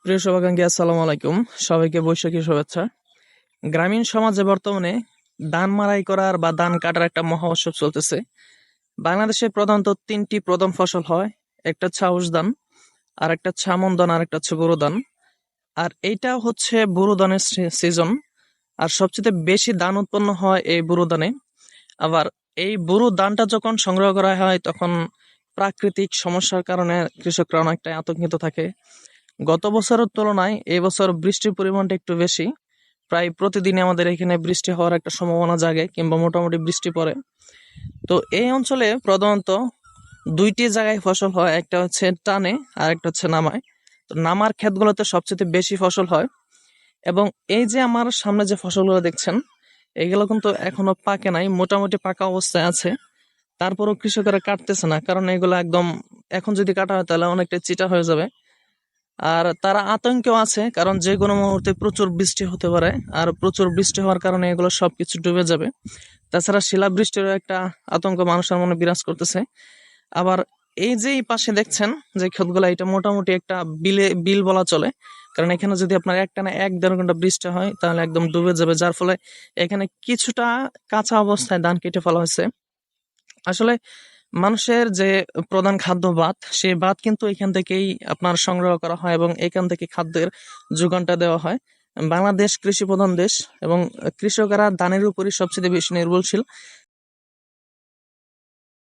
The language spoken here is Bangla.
প্রিয় শুভাকাঙ্ক্ষী, আসসালামু আলাইকুম। সবাইকে বৈশাখী শুভেচ্ছা। গ্রামীণ সমাজে বর্তমানে ধান মাড়াই করার বা ধান কাটার একটা মহা উৎসব চলতেছে। বাংলাদেশে প্রধানত তিনটি প্রধান ফসল হয়। একটা হচ্ছে আউশ ধান, আর একটা হচ্ছে আমন ধান, আর একটা হচ্ছে বোরো ধান। আর এইটা হচ্ছে বোরো ধানের সিজন। আর সবচেয়ে বেশি ধান উৎপন্ন হয় এই বোরো ধানে। আবার এই বোরো ধানটা যখন সংগ্রহ করা হয় তখন প্রাকৃতিক সমস্যার কারণে কৃষকরা অনেকটাই আতঙ্কিত থাকে। গত বছরের তুলনায় এই বছর বৃষ্টির পরিমাণটা একটু বেশি। প্রায় প্রতিদিনই আমাদের এখানে বৃষ্টি হওয়ার একটা সম্ভাবনা জাগে কিংবা মোটামুটি বৃষ্টি পড়ে। তো এই অঞ্চলে প্রধানত দুইটি জায়গায় ফসল হয়, একটা হচ্ছে টানে আর একটা হচ্ছে নামায়। তো নামার ক্ষেতগুলোতে সবচেয়ে বেশি ফসল হয়। এবং এই যে আমার সামনে যে ফসলগুলো দেখছেন, এগুলো কিন্তু এখনো পাকে নাই, মোটামুটি পাকা অবস্থায় আছে। তারপরও কৃষকেরা কাটতেছে না, কারণ এগুলো একদম এখন যদি কাটা হয় তাহলে অনেকটা চিটা হয়ে যাবে। আর তারা আতঙ্কেও আছে, কারণ যে কোনো মুহূর্তে প্রচুর বৃষ্টি হতে পারে। আর প্রচুর বৃষ্টি হওয়ার কারণে এগুলো সবকিছু ডুবে যাবে। তাছাড়া শিলাবৃষ্টিরও একটা আতঙ্ক মানুষের মনে বিরাজ করতেছে। আবার এই যে এই পাশে দেখছেন যে ক্ষেতগুলা, এটা মোটামুটি একটা বিল বলা চলে। কারণ এখানে যদি আপনার একটানা 1-1.5 ঘন্টা বৃষ্টি হয় তাহলে একদম ডুবে যাবে, যার ফলে এখানে কিছুটা কাঁচা অবস্থায় ধান কেটে ফেলা হয়েছে। আসলে মানুষের যে প্রধান খাদ্য ভাত, সেই ভাত কিন্তু এখান থেকেই আপনার সংগ্রহ করা হয় এবং এখান থেকে খাদ্যের যোগানটা দেওয়া হয়। বাংলাদেশ কৃষি প্রধান দেশ এবং কৃষকেরা ধানের উপরই সবচেয়ে বেশি নির্ভরশীল।